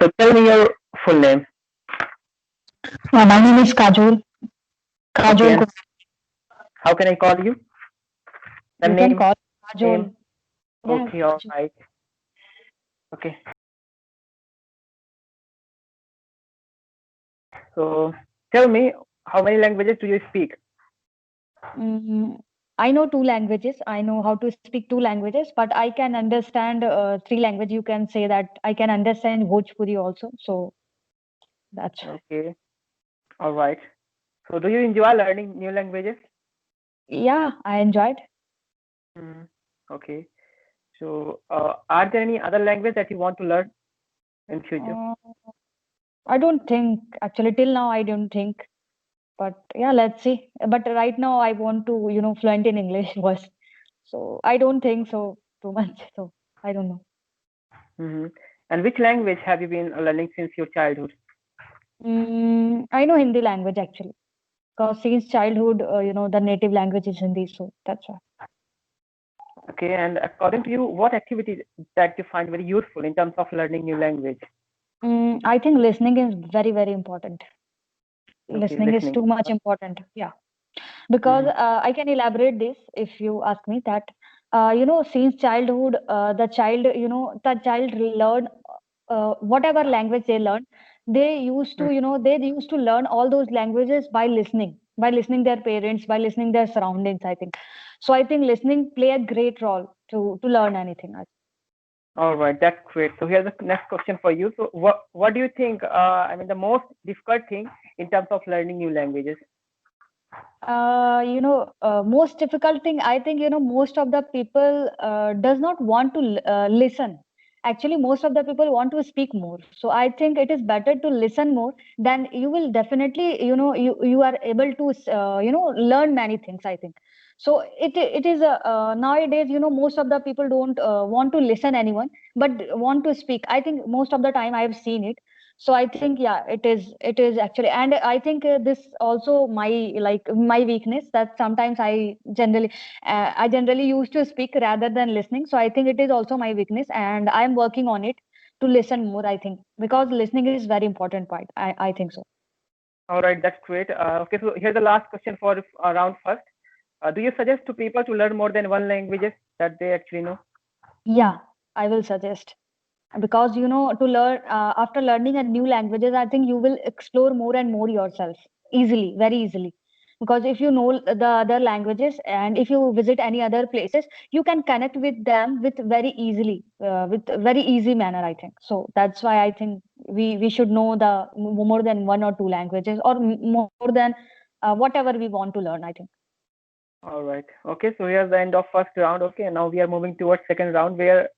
So tell me your full name. My name is Kajol. Okay, Kajol, and how can I call you? The you can name, call name. Kajol. Yeah, Okay, all Kajol. right. Okay. So tell me, how many languages do you speak? Mm, I know two languages. I know how to speak two languages, but I can understand three language. You can say that I can understand Bhojpuri also. So that's Okay, all right. So do you enjoy learning new languages? yeah, I enjoyed. Mm, okay. So are there any other language that you want to learn in future? Uh, I don't think actually till now I don't think, but yeah, let's see. But right now I want to fluent in English first. So I don't think so too much. So I don't know. Hmm. And which language have you been learning since your childhood? I know Hindi language actually, because since childhood, the native language is Hindi, so that's why. Okay, and according to you, what activities that you find very useful in terms of learning new language? I think listening is very, very important. Okay, Listening is listening. too much important. Yeah, because Hmm. I can elaborate this if you ask me that. Since childhood, the child learn whatever language they learn. They used to learn all those languages by listening their parents, by listening their surroundings. I think so. I think listening play a great role to learn anything. All right, that's great. So here's the next question for you. So what do you think? I mean, the most difficult thing in terms of learning new languages? Most difficult thing, I think, most of the people does not want to listen. Actually, most of the people want to speak more. So I think it is better to listen more. Then you will definitely, you are able to, learn many things, I think. So it is nowadays, most of the people don't want to listen anyone, but want to speak. I think most of the time I have seen it. So I think, yeah, it is actually, and I think this also my like my weakness, that sometimes I generally used to speak rather than listening. So I think it is also my weakness, and I am working on it to listen more, I think, because listening is very important part. I think so. All right, that's great. Okay, so here's the last question for round first. Do you suggest to people to learn more than one languages that they actually know? Yeah, I will suggest, because to learn after learning a new languages, I think you will explore more and more yourself easily, very easily. Because if you know the other languages, and if you visit any other places, you can connect with them with very easily, with very easy manner, I think. So that's why I think we should know the more than one or two languages, or more than whatever we want to learn, I think. All right. Okay, so here's the end of first round. Okay, and now we are moving towards second round where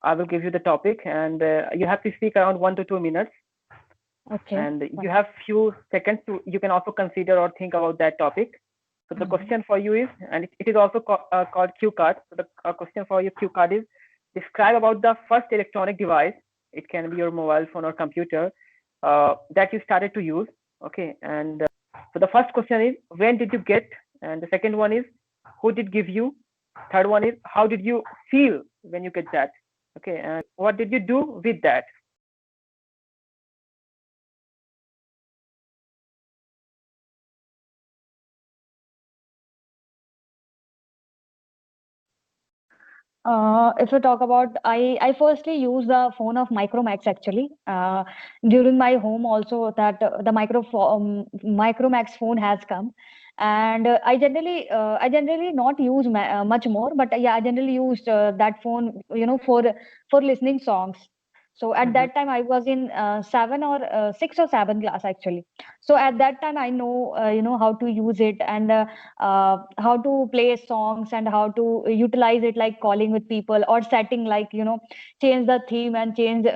I will give you the topic and you have to speak around 1 to 2 minutes Okay, and you fine. have few seconds to you can also consider or think about that topic. So the Mhm. question for you is, and it is also called Q card. So the question for your Q card is, describe about the first electronic device. It can be your mobile phone or computer that you started to use. Okay, and so the first question is, when did you get? And the second one is, who did give you? Third one is, how did you feel when you get that? Okay, and what did you do with that? If you talk about, I firstly use the phone of Micromax actually. During my home also, that the Micromax phone has come, and I generally not use much more, but yeah, I generally used that phone, for listening songs. So at Mhm. that time I was in seven or six or seven class actually. So at that time I know how to use it, and how to play songs, and how to utilize it, like calling with people, or setting, like change the theme, and change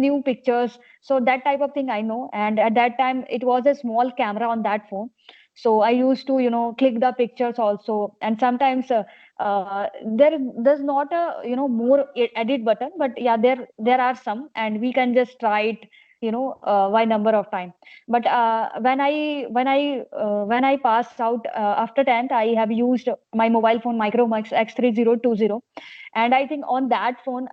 new pictures. So that type of thing I know. And at that time it was a small camera on that phone, so I used to click the pictures also. And sometimes there's not a more edit button, but yeah, there are some, and we can just try it by number of time. But when I passed out after 10th, I have used my mobile phone Micromax X3020, and I think on that phone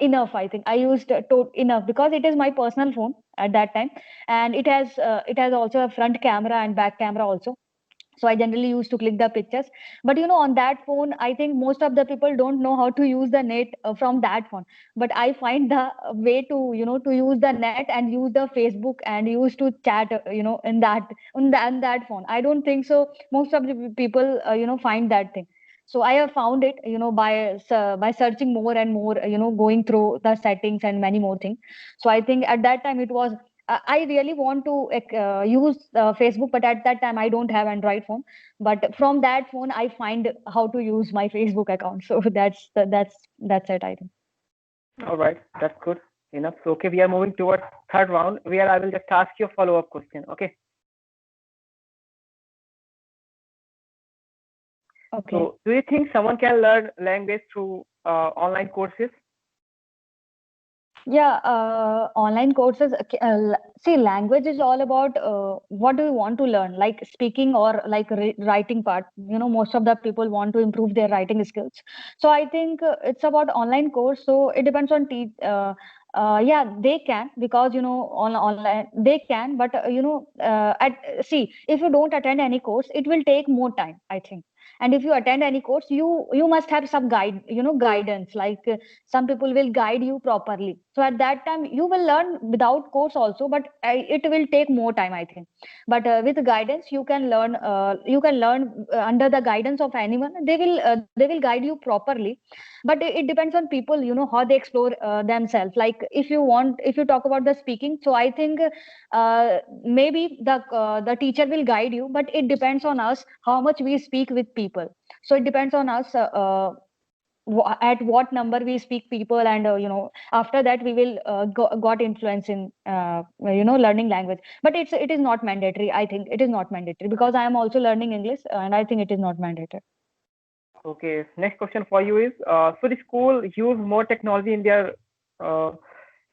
enough. I think I used enough because it is my personal phone at that time, and it has also a front camera and back camera also. So I generally used to click the pictures. But on that phone, I think most of the people don't know how to use the net from that phone. But I find the way to use the net and use the Facebook and use to chat in that phone. I don't think so most of the people find that thing. So I have found it by searching more and more, going through the settings and many more things. So I think at that time it was, I really want to use Facebook, but at that time I don't have Android phone. But from that phone, I find how to use my Facebook account. So that's it, I think. All right, that's good enough. So okay, we are moving towards third round where I will just ask you a follow-up question. Okay. Okay. So do you think someone can learn language through online courses? Yeah, online courses. See, language is all about what do you want to learn, like speaking or like writing part. Most of the people want to improve their writing skills. So I think it's about online course. So it depends on yeah, they can, because on online they can, but see, if you don't attend any course, it will take more time, I think. And if you attend any course, you must have some guidance, like some people will guide you properly. So at that time you will learn without course also, but it will take more time, I think. But with guidance you can learn under the guidance of anyone. They will guide you properly. But it depends on people, how they explore themselves. Like if you talk about the speaking, so I think maybe the teacher will guide you, but it depends on us how much we speak with people. So it depends on us at what number we speak people, and after that we will got influence in learning language. But it is not mandatory. I think it is not mandatory, because I am also learning English, and I think it is not mandatory. Okay, next question for you is, should school use more technology in their uh,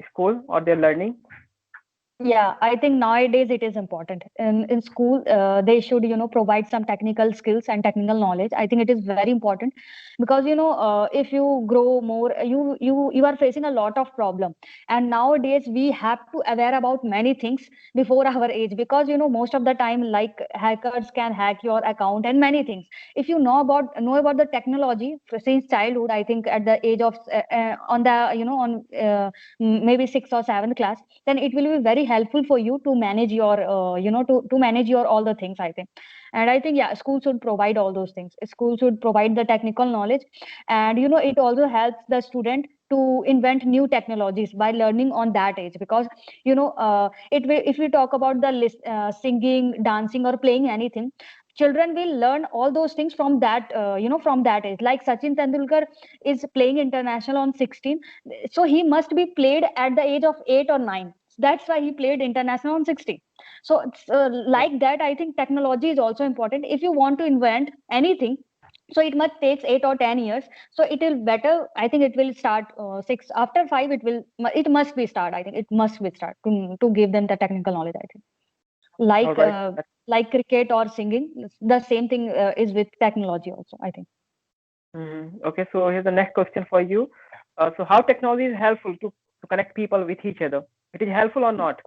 school or their learning? Yeah, I think nowadays it is important. In school, they should, provide some technical skills and technical knowledge. I think it is very important, because if you grow more, you are facing a lot of problem. And nowadays we have to aware about many things before our age, because most of the time, like, hackers can hack your account and many things. If you know about the technology since childhood, I think at the age of on the on maybe 6th or 7th class, then it will be very helpful for you to manage your to manage your all the things, I think. And I think, yeah, school should provide all those things. School should provide the technical knowledge. And it also helps the student to invent new technologies by learning on that age, because if we talk about the singing, dancing, or playing anything, children will learn all those things from that age. Like Sachin Tendulkar is playing international on 16, so he must be played at the age of 8 or 9. That's why he played international on 16. So it's, Yeah. like that, I think technology is also important. If you want to invent anything, so it must takes 8 or 10 years. So it will better, I think it will start 6 after 5. It must be start, I think it must be start to give them the technical knowledge, I think. All like right. like cricket or singing, the same thing is with technology also, I think. Okay, so here's the next question for you. So how technology is helpful to connect people with each other? It is helpful or not?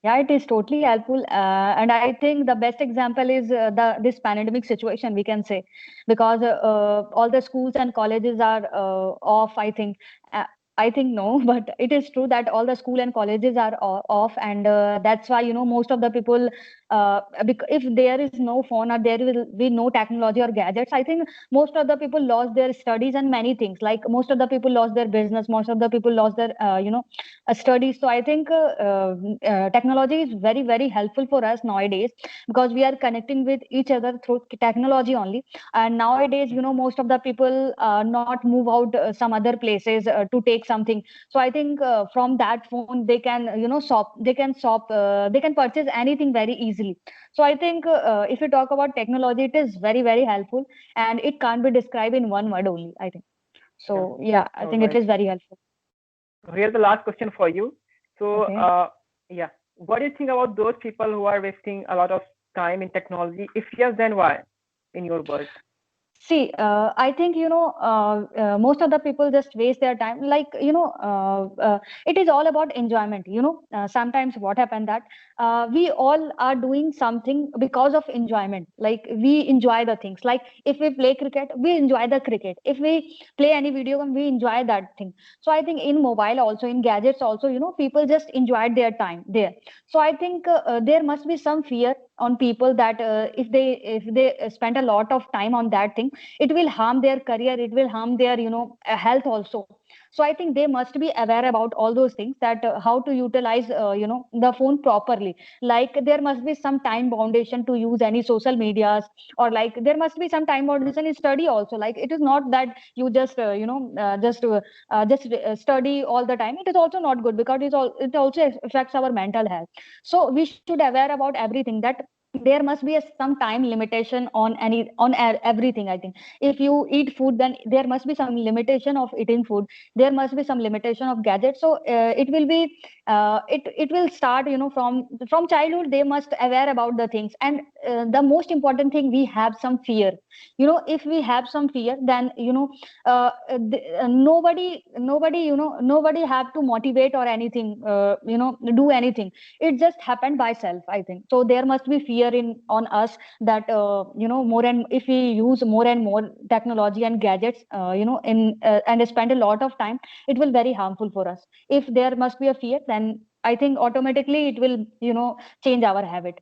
Yeah, it is totally helpful, and I think the best example is this pandemic situation, we can say, because all the schools and colleges are off. Uh, I think no, but it is true that all the school and colleges are off, and that's why most of the people, if there is no phone or there will be no technology or gadgets, I think most of the people lost their studies and many things. Like most of the people lost their business, most of the people lost their studies. So I think technology is very, very helpful for us nowadays, because we are connecting with each other through technology only. And nowadays, most of the people not move out some other places to take something. So I think from that phone they can they can purchase anything very easily. So I think if you talk about technology, it is very, very helpful, and it can't be described in one word only, I think. Yeah. So yeah, I All think it right. is very helpful. So here's the last question for you. So Okay. yeah, what do you think about those people who are wasting a lot of time in technology? If yes, then why, in your words? See, I think, most of the people just waste their time. Like, it is all about enjoyment. Sometimes what happened that we all are doing something because of enjoyment. Like, we enjoy the things. Like, if we play cricket, we enjoy the cricket. If we play any video game, we enjoy that thing. So I think in mobile also, in gadgets also, people just enjoyed their time there. So I think there must be some fear on people that if they spend a lot of time on that thing, it will harm their career, it will harm their health also. So I think they must be aware about all those things, that how to utilize the phone properly. Like, there must be some time foundation to use any social medias, or like there must be some time foundation in study also. Like, it is not that you just study all the time. It is also not good, because it also affects our mental health. So we should aware about everything, that there must be some time limitation on everything. I think if you eat food, then there must be some limitation of eating food. There must be some limitation of gadgets. So it will be it will start from childhood. They must aware about the things. And the most important thing, we have some fear. If we have some fear, then nobody have to motivate or anything, do anything. It just happened by self, I think. So there must be fear in on us, that more, and if we use more and more technology and gadgets, and spend a lot of time, it will very harmful for us. If there must be a fear, then I think automatically it will change our habit.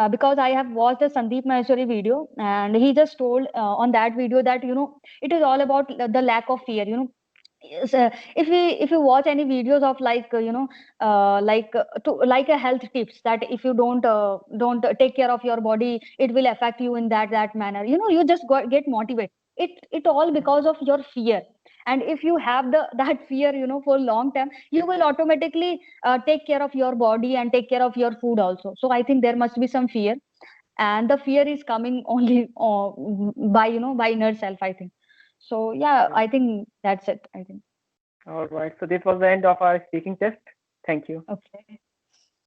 Because I have watched a Sandeep Maheshwari video, and he just told on that video that it is all about the lack of fear. Yes, if you watch any videos of, like, like a health tips, that if you don't take care of your body, it will affect you in that manner. You just get motivated. It all because of your fear. And if you have that fear for long time, you will automatically take care of your body and take care of your food also. So I think there must be some fear, and the fear is coming only by by inner self, I think. So yeah, Yeah. I think that's it, I think. All right. So this was the end of our speaking test. Thank you. Okay.